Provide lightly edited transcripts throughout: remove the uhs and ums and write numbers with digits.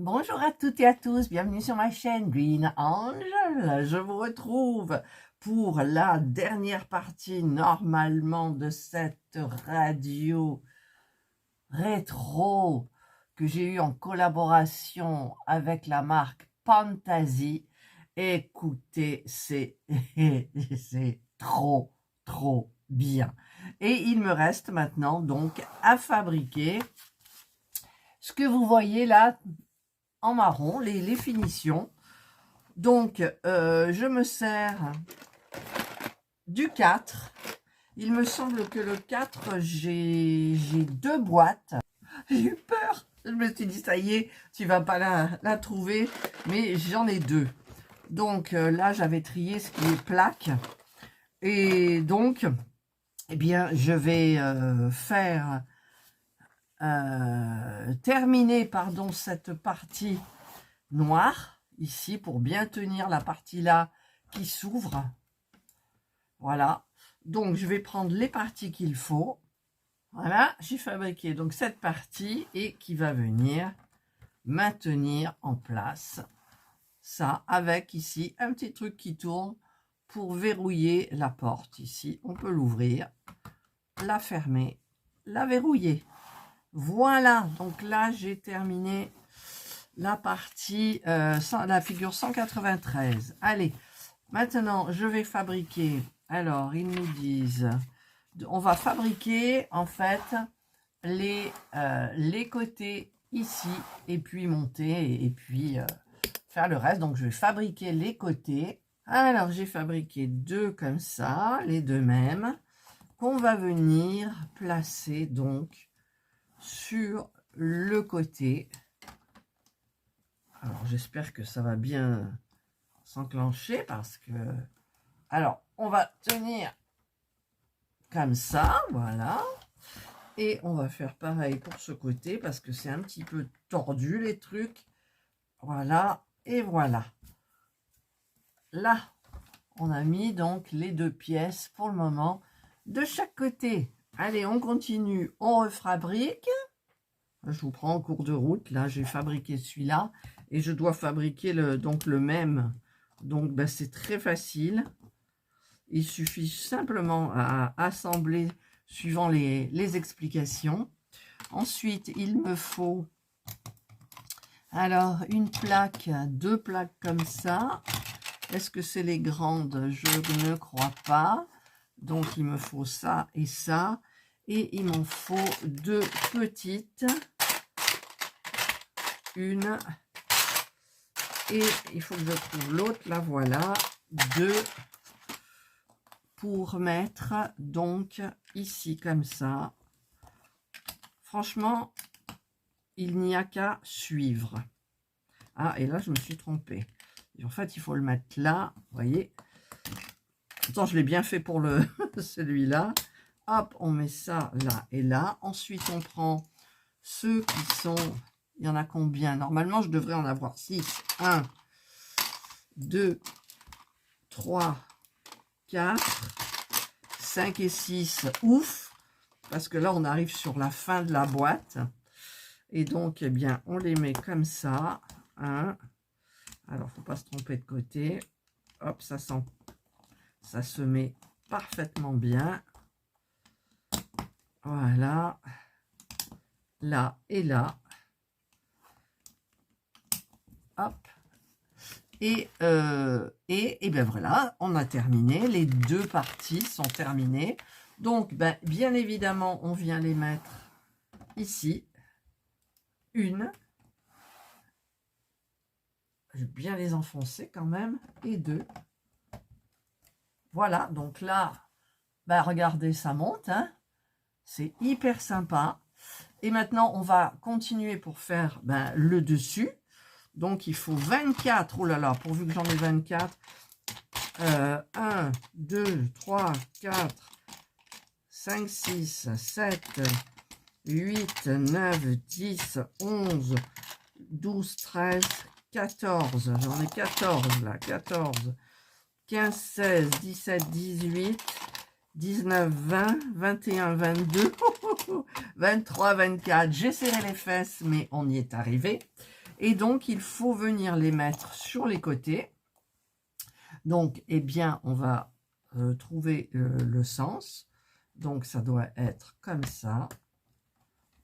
Bonjour à toutes et à tous, bienvenue sur ma chaîne Green Angel. Je vous retrouve pour la dernière partie normalement de cette radio rétro que j'ai eue en collaboration avec la marque Pantasy. Écoutez, c'est trop bien. Et il me reste maintenant donc à fabriquer ce que vous voyez là en marron, les finitions. Donc, je me sers du 4. Il me semble que le 4, j'ai 2 boîtes. J'ai eu peur. Je me suis dit, ça y est, tu vas pas la trouver. Mais j'en ai 2. Donc, là, j'avais trié ce qui est plaque. Et donc, eh bien, je vais faire... terminer cette partie noire ici pour bien tenir la partie là qui s'ouvre. Voilà, donc je vais prendre les parties qu'il faut. Voilà, j'ai fabriqué donc cette partie et qui va venir maintenir en place ça avec ici un petit truc qui tourne pour verrouiller la porte. Ici on peut l'ouvrir, la fermer, la verrouiller. Voilà, donc là j'ai terminé la partie, la figure 193. Allez, maintenant je vais fabriquer, alors ils nous disent, on va fabriquer en fait les côtés ici et puis monter et puis faire le reste. Donc je vais fabriquer les côtés. Alors j'ai fabriqué 2 comme ça, les 2 mêmes, qu'on va venir placer donc sur le côté. Alors j'espère que ça va bien s'enclencher parce que... Alors on va tenir comme ça, voilà. Et on va faire pareil pour ce côté parce que c'est un petit peu tordu les trucs. Voilà, et voilà. Là, on a mis donc les 2 pièces pour le moment de chaque côté. Allez, on continue, on refabrique. Je vous prends en cours de route. Là, j'ai fabriqué celui-là et je dois fabriquer le même. Donc, ben, c'est très facile. Il suffit simplement à assembler suivant les explications. Ensuite, il me faut alors une plaque, 2 plaques comme ça. Est-ce que c'est les grandes? Je ne crois pas. Donc, il me faut ça et ça. Et il m'en faut 2 petites. Une. Et il faut que je trouve l'autre. Là, voilà. 2. Pour mettre donc ici comme ça. Franchement, il n'y a qu'à suivre. Ah, et là, je me suis trompée. Et en fait, il faut le mettre là. Vous voyez. Pourtant, je l'ai bien fait pour le celui-là. Hop, on met ça là et là. Ensuite, on prend ceux qui sont... Il y en a combien? Normalement, je devrais en avoir 6. 1, 2, 3, 4, 5 et 6. Ouf! Parce que là, on arrive sur la fin de la boîte. Et donc, eh bien, on les met comme ça. 1. Alors, faut pas se tromper de côté. Hop, ça se met parfaitement bien. Voilà. Là et là. Hop. Et bien voilà, on a terminé. Les 2 parties sont terminées. Donc, ben, bien évidemment, on vient les mettre ici. Une. Je vais bien les enfoncer quand même. Et 2. Voilà, donc là, ben, regardez, ça monte. Hein. C'est hyper sympa. Et maintenant, on va continuer pour faire ben, le dessus. Donc, il faut 24. Oh là là, pourvu que j'en ai 24. 1, 2, 3, 4, 5, 6, 7, 8, 9, 10, 11, 12, 13, 14. J'en ai 14 là. 14, 15, 16, 17, 18, 19, 20, 21, 22, 23, 24. J'ai serré les fesses, mais on y est arrivé. Et donc, il faut venir les mettre sur les côtés. Donc, eh bien, on va trouver le sens. Donc, ça doit être comme ça.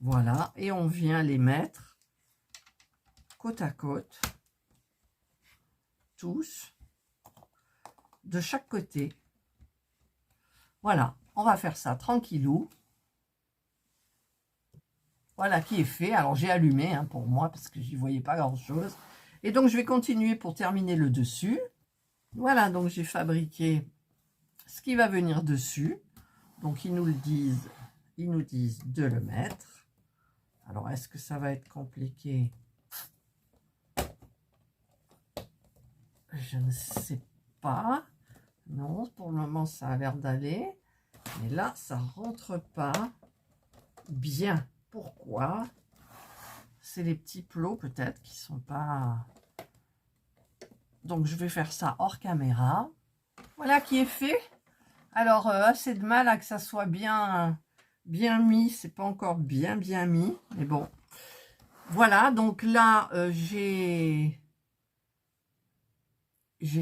Voilà. Et on vient les mettre côte à côte. Tous. De chaque côté. Voilà. On va faire ça tranquillou. Voilà qui est fait. Alors, j'ai allumé hein, pour moi parce que j'y voyais pas grand-chose. Et donc, je vais continuer pour terminer le dessus. Voilà, donc j'ai fabriqué ce qui va venir dessus. Donc, ils nous disent de le mettre. Alors, est-ce que ça va être compliqué? Je ne sais pas. Non, pour le moment, ça a l'air d'aller. Mais là, ça rentre pas bien. Pourquoi? C'est les petits plots peut-être qui sont pas... Donc, je vais faire ça hors caméra. Voilà qui est fait. Alors, assez de mal à que ça soit bien mis. C'est pas encore bien mis. Mais bon. Voilà, donc là, j'ai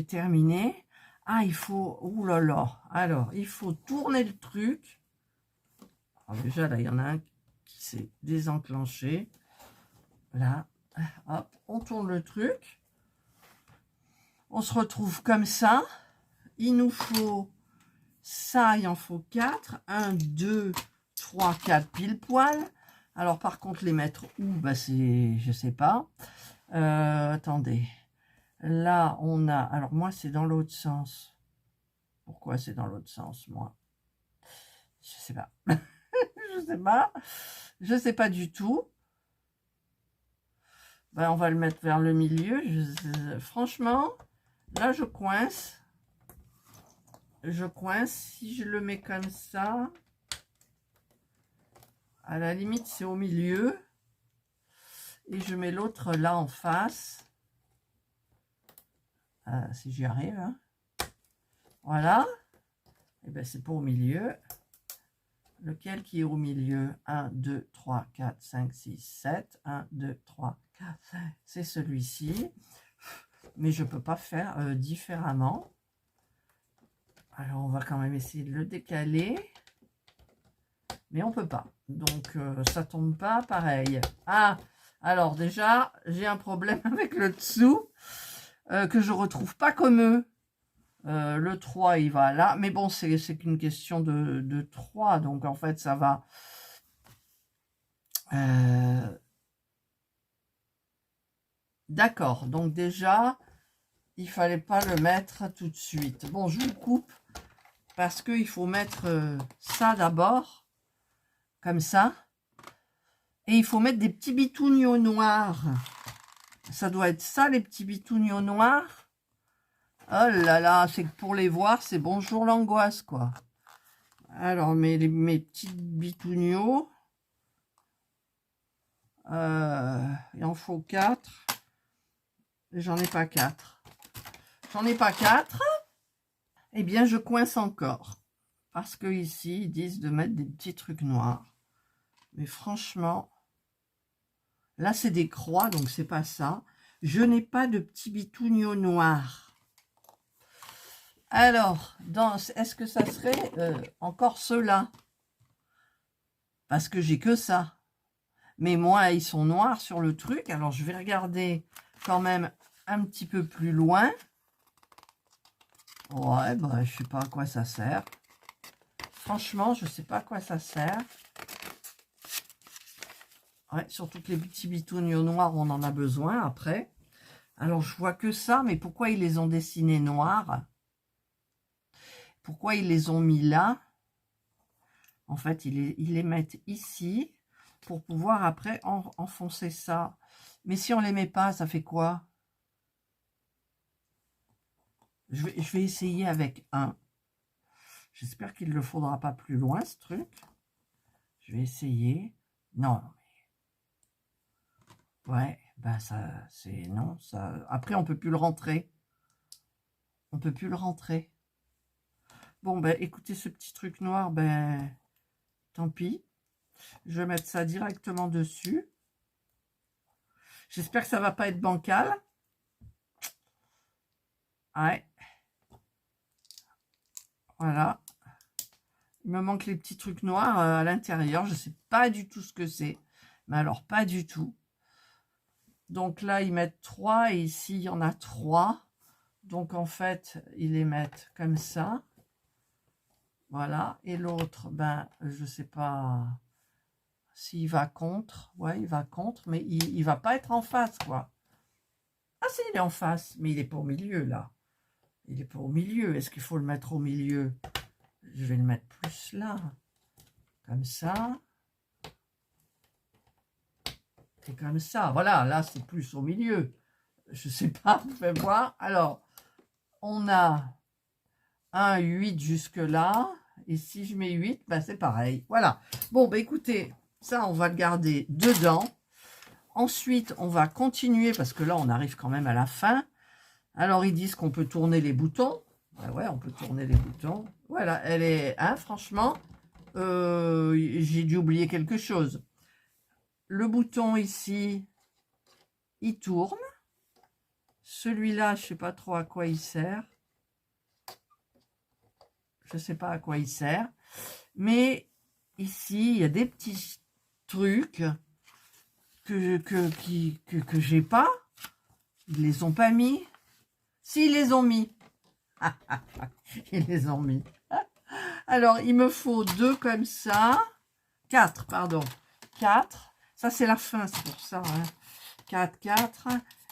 terminé. Ah, il faut... Ouh là là. Alors, il faut tourner le truc. Alors déjà, là, il y en a un qui s'est désenclenché. Là, hop, on tourne le truc. On se retrouve comme ça. Il nous faut ça, il en faut 4. 1, 2, 3, 4 pile poil. Alors, par contre, les mettre où? Bah, c'est... Je sais pas. Attendez. Là, on a... Alors, moi, c'est dans l'autre sens. Pourquoi c'est dans l'autre sens, moi? Je sais pas. Je sais pas. Je sais pas du tout. Ben, on va le mettre vers le milieu. Franchement, là, je coince. Je coince. Si je le mets comme ça, à la limite, c'est au milieu. Et je mets l'autre là en face. Si j'y arrive. Hein. Voilà. Et ben, c'est pas au milieu. Lequel qui est au milieu? 1, 2, 3, 4, 5, 6, 7. 1, 2, 3, 4, 5. C'est celui-ci. Mais je ne peux pas faire différemment. Alors, on va quand même essayer de le décaler. Mais on ne peut pas. Donc, ça ne tombe pas pareil. Ah, alors déjà, j'ai un problème avec le dessous que je ne retrouve pas comme eux. Le 3, il va là. Mais bon, c'est qu'une question de 3. Donc, en fait, ça va... D'accord. Donc, déjà, il fallait pas le mettre tout de suite. Bon, je vous coupe parce qu'il faut mettre ça d'abord. Comme ça. Et il faut mettre des petits bitougnons noirs. Ça doit être ça, les petits bitougnons noirs. Oh là là, c'est que pour les voir, c'est bonjour l'angoisse, quoi. Alors, mes petits bitougnons. Il en faut 4. J'en ai pas 4. J'en ai pas 4. Eh bien, je coince encore. Parce que ici, ils disent de mettre des petits trucs noirs. Mais franchement, là, c'est des croix, donc c'est pas ça. Je n'ai pas de petits bitougnons noirs. Alors, est-ce que ça serait encore ceux-là? Parce que j'ai que ça. Mais moi, ils sont noirs sur le truc. Alors, je vais regarder quand même un petit peu plus loin. Ouais, bah, je sais pas à quoi ça sert. Franchement, je sais pas à quoi ça sert. Ouais, surtout que les petits bitougnons noirs, on en a besoin après. Alors, je vois que ça, mais pourquoi ils les ont dessinés noirs? Pourquoi ils les ont mis là? En fait, ils les mettent ici pour pouvoir après enfoncer ça. Mais si on les met pas, ça fait quoi? Je vais essayer avec un. J'espère qu'il ne le faudra pas plus loin, ce truc. Je vais essayer. Non. Ouais, bah ça, c'est... Non, ça... Après, on peut plus le rentrer. On peut plus le rentrer. Bon, ben, écoutez, ce petit truc noir, ben, tant pis. Je vais mettre ça directement dessus. J'espère que ça va pas être bancal. Ouais. Voilà. Il me manque les petits trucs noirs à l'intérieur. Je ne sais pas du tout ce que c'est. Mais alors, pas du tout. Donc là, ils mettent 3 et ici, il y en a 3. Donc en fait, ils les mettent comme ça. Voilà. Et l'autre, ben, je ne sais pas s'il va contre. Ouais, il va contre, mais il ne va pas être en face, quoi. Ah si, il est en face, mais il n'est pas au milieu, là. Il n'est pas au milieu. Est-ce qu'il faut le mettre au milieu? Je vais le mettre plus là. Comme ça. Et comme ça. Voilà, là, c'est plus au milieu. Je ne sais pas, vous pouvez voir. Alors, on a un 8 jusque là. Et si je mets 8, ben c'est pareil. Voilà. Bon, ben écoutez, ça, on va le garder dedans. Ensuite, on va continuer parce que là, on arrive quand même à la fin. Alors, ils disent qu'on peut tourner les boutons. Ben ouais, on peut tourner les boutons. Voilà, elle est... Hein, franchement, j'ai dû oublier quelque chose. Le bouton ici, il tourne. Celui-là, je ne sais pas trop à quoi il sert. Je ne sais pas à quoi il sert. Mais ici, il y a des petits trucs que j'ai pas. Ils les ont pas mis. Si, ils les ont mis. Ils les ont mis. Alors, il me faut 2 comme ça. 4, pardon. 4. Ça, c'est la fin, c'est pour ça. Hein. 4, 4.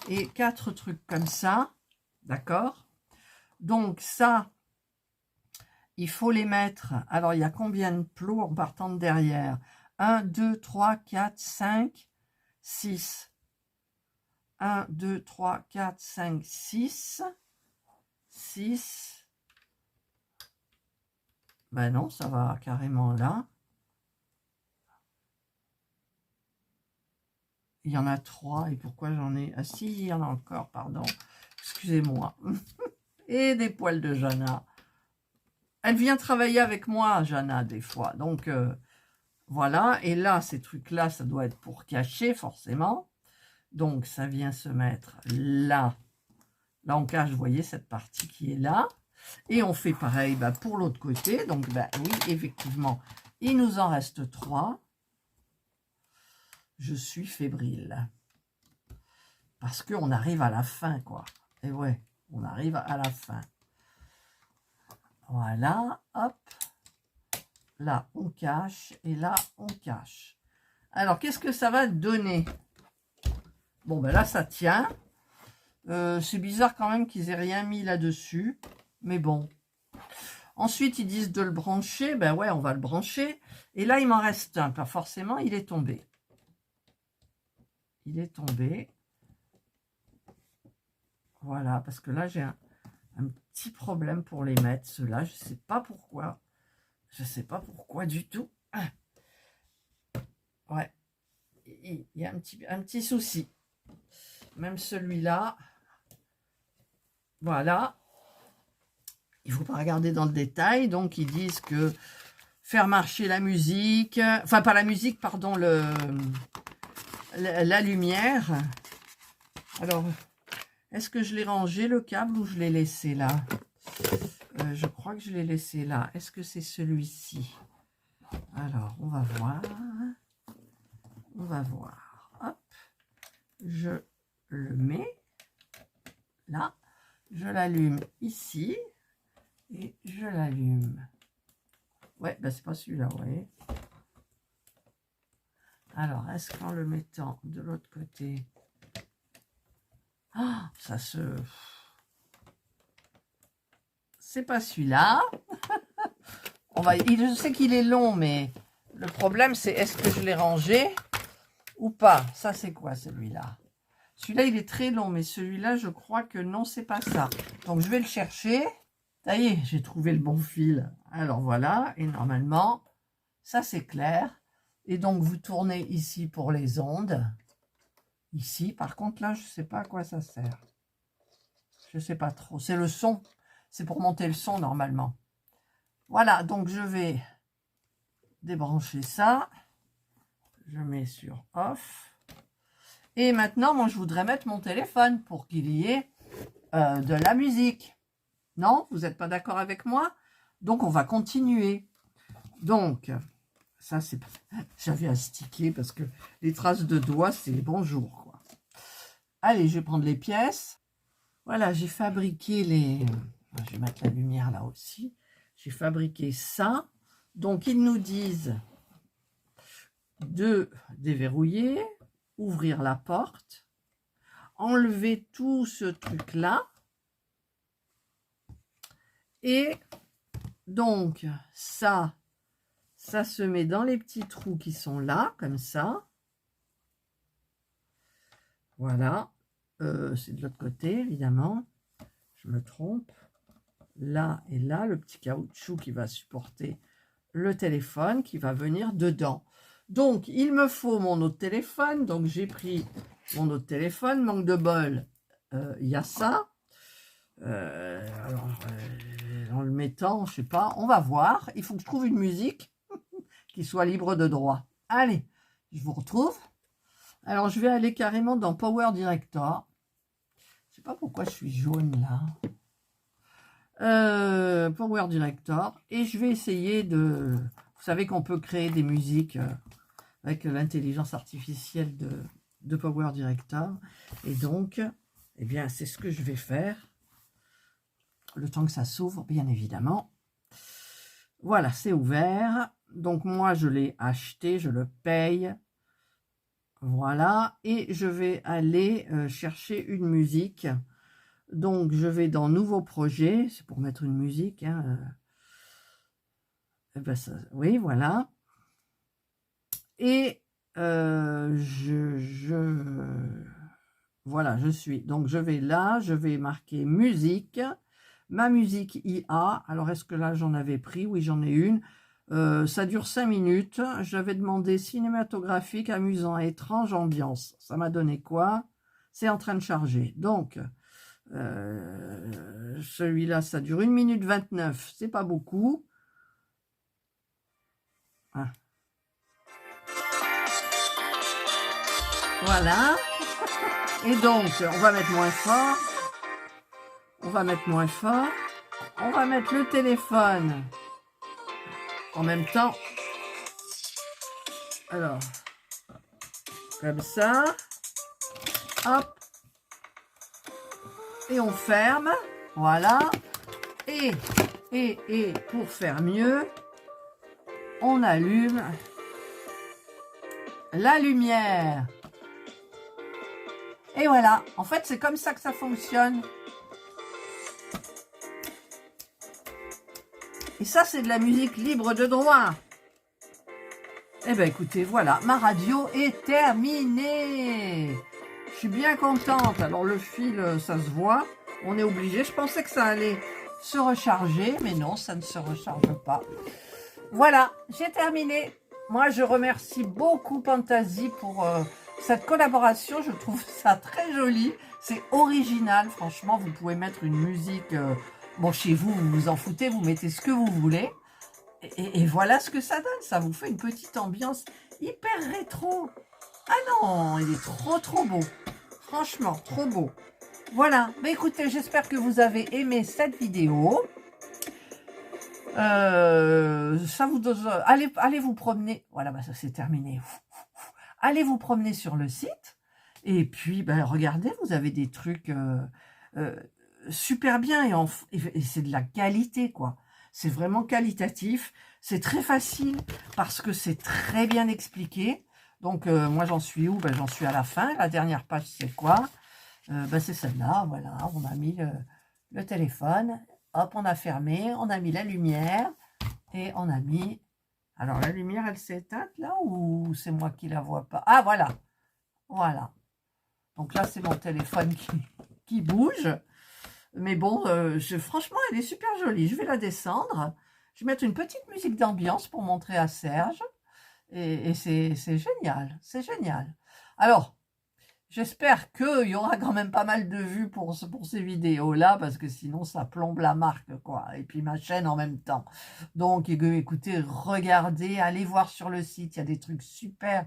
Et 4 trucs comme ça. D'accord? Donc, ça, il faut les mettre. Alors, il y a combien de plots en partant de derrière? 1, 2, 3, 4, 5, 6. 1, 2, 3, 4, 5, 6. 6. Ben non, ça va carrément là. Il y en a 3. Et pourquoi j'en ai... Ah si, il y en a encore, pardon. Excusez-moi. Et des poils de Jana. Elle vient travailler avec moi, Jana, des fois. Donc, voilà. Et là, ces trucs-là, ça doit être pour cacher, forcément. Donc, ça vient se mettre là. Là, on cache, vous voyez, cette partie qui est là. Et on fait pareil bah, pour l'autre côté. Donc, bah, oui, effectivement, il nous en reste 3. Je suis fébrile. Parce qu'on arrive à la fin, quoi. Et ouais, on arrive à la fin. Voilà, hop. Là, on cache. Et là, on cache. Alors, qu'est-ce que ça va donner? Bon, ben là, ça tient. C'est bizarre quand même qu'ils aient rien mis là-dessus. Mais bon. Ensuite, ils disent de le brancher. Ben ouais, on va le brancher. Et là, il m'en reste un. Pas forcément, il est tombé. Il est tombé. Voilà, parce que là, j'ai un petit problème pour les mettre. Ceux-là, je ne sais pas pourquoi. Je ne sais pas pourquoi du tout. Ouais. Il y a un petit souci. Même celui-là. Voilà. Il ne faut pas regarder dans le détail. Donc, ils disent que faire marcher la musique. Enfin, pas la musique, pardon, la lumière. Alors, est-ce que je l'ai rangé le câble ou je l'ai laissé là? Je crois que je l'ai laissé là. Est-ce que c'est celui-ci? Alors, on va voir. On va voir. Hop. Je le mets là. Je l'allume ici. Et je l'allume. Ouais, ben c'est pas celui-là, vous voyez. Alors, est-ce qu'en le mettant de l'autre côté... Ah, ça se... C'est pas celui-là. On va... Je sais qu'il est long, mais le problème, c'est est-ce que je l'ai rangé ou pas? Ça, c'est quoi, celui-là? Celui-là, il est très long, mais celui-là, je crois que non, c'est pas ça. Donc, je vais le chercher. Ça y est, j'ai trouvé le bon fil. Alors, voilà. Et normalement, ça, c'est clair. Et donc, vous tournez ici pour les ondes. Ici, par contre, là, je ne sais pas à quoi ça sert. Je ne sais pas trop. C'est le son. C'est pour monter le son, normalement. Voilà, donc je vais débrancher ça. Je mets sur off. Et maintenant, moi, je voudrais mettre mon téléphone pour qu'il y ait de la musique. Non, vous n'êtes pas d'accord avec moi? Donc, on va continuer. Donc, ça, c'est pas... J'avais astiqué parce que les traces de doigts, c'est bonjour, quoi. Allez, je vais prendre les pièces. Voilà, j'ai fabriqué les... Je vais mettre la lumière là aussi. J'ai fabriqué ça. Donc, ils nous disent de déverrouiller, ouvrir la porte, enlever tout ce truc-là. Et donc, ça se met dans les petits trous qui sont là, comme ça. Voilà. C'est de l'autre côté, évidemment. Je me trompe. Là et là, le petit caoutchouc qui va supporter le téléphone qui va venir dedans. Donc, il me faut mon autre téléphone. Donc, j'ai pris mon autre téléphone. Manque de bol, il y a ça. Alors, en le mettant, je sais pas, on va voir. Il faut que je trouve une musique qui soit libre de droit. Allez, je vous retrouve. Alors, je vais aller carrément dans Power Director. Je sais pas pourquoi je suis jaune là. Power Director. Et je vais essayer de... Vous savez qu'on peut créer des musiques avec l'intelligence artificielle de Power Director. Et donc, eh bien, c'est ce que je vais faire. Le temps que ça s'ouvre, bien évidemment. Voilà, c'est ouvert. Donc, moi, je l'ai acheté, je le paye. Voilà. Et je vais aller chercher une musique. Donc, je vais dans Nouveau projet. C'est pour mettre une musique. Hein. Ben ça, oui, voilà. Et voilà, je suis. Donc, je vais là. Je vais marquer musique. Ma musique IA. Alors, est-ce que là, j'en avais pris? Oui, j'en ai une. Ça dure 5 minutes. J'avais demandé cinématographique, amusant, étrange, ambiance. Ça m'a donné quoi? C'est en train de charger. Donc, celui-là, ça dure 1 minute 29. C'est pas beaucoup. Ah. Voilà. Et donc, on va mettre moins fort. On va mettre moins fort. On va mettre le téléphone en même temps. Alors, comme ça. Hop. Et on ferme. Voilà. Et pour faire mieux, on allume la lumière. Et voilà. En fait, c'est comme ça que ça fonctionne. Et ça, c'est de la musique libre de droit. Eh bien, écoutez, voilà, ma radio est terminée. Je suis bien contente. Alors, le fil, ça se voit. On est obligé. Je pensais que ça allait se recharger, mais non, ça ne se recharge pas. Voilà, j'ai terminé. Moi, je remercie beaucoup Pantasy pour cette collaboration. Je trouve ça très joli. C'est original, franchement. Vous pouvez mettre une musique... bon, chez vous, vous vous en foutez, vous mettez ce que vous voulez. Et voilà ce que ça donne. Ça vous fait une petite ambiance hyper rétro. Ah non, il est trop beau. Franchement, trop beau. Voilà. Mais écoutez, j'espère que vous avez aimé cette vidéo. Ça vous donne... Allez vous promener. Voilà, bah ça c'est terminé. Allez vous promener sur le site. Et puis, ben, regardez, vous avez des trucs super bien. Et c'est de la qualité, quoi. C'est vraiment qualitatif. C'est très facile parce que c'est très bien expliqué. Donc, moi, j'en suis où? Ben, j'en suis à la fin. La dernière page, c'est quoi? Ben, c'est celle-là. Voilà, on a mis le téléphone. Hop, on a fermé. On a mis la lumière. Et on a mis... Alors, la lumière, elle s'est éteinte, là? Ou c'est moi qui la vois pas? Ah, voilà. Voilà. Donc là, c'est mon téléphone qui bouge. Mais bon, franchement, elle est super jolie. Je vais la descendre. Je vais mettre une petite musique d'ambiance pour montrer à Serge. Et c'est génial. C'est génial. Alors, j'espère qu'il y aura quand même pas mal de vues pour ces vidéos-là, parce que sinon, ça plombe la marque, quoi. Et puis ma chaîne en même temps. Donc, écoutez, regardez, allez voir sur le site. Il y a des trucs super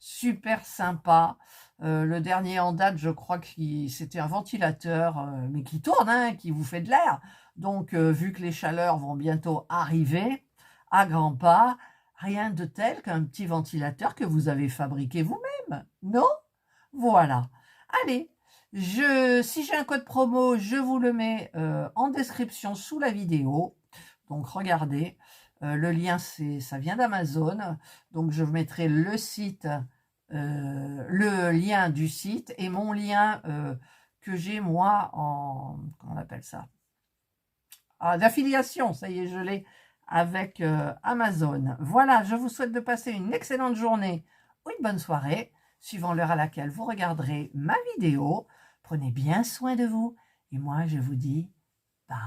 super sympa. Le dernier en date, je crois que c'était un ventilateur, mais qui tourne, hein, qui vous fait de l'air. Donc, vu que les chaleurs vont bientôt arriver à grands pas, rien de tel qu'un petit ventilateur que vous avez fabriqué vous-même, non? Voilà. Allez, si j'ai un code promo, je vous le mets en description sous la vidéo. Donc, regardez, le lien, ça vient d'Amazon. Donc, je mettrai le lien du site et mon lien que j'ai, moi, comment on appelle ça? D'affiliation, ça y est, je l'ai avec Amazon. Voilà, je vous souhaite de passer une excellente journée ou une bonne soirée, suivant l'heure à laquelle vous regarderez ma vidéo. Prenez bien soin de vous et moi, je vous dis bye.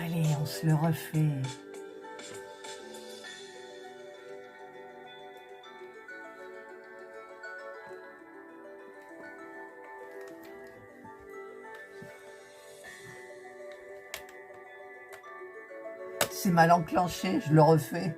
Allez, on se le refait. C'est mal enclenché, je le refais.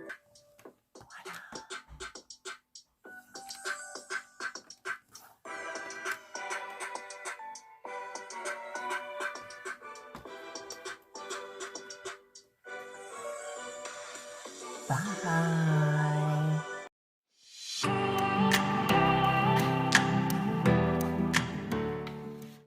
Bye.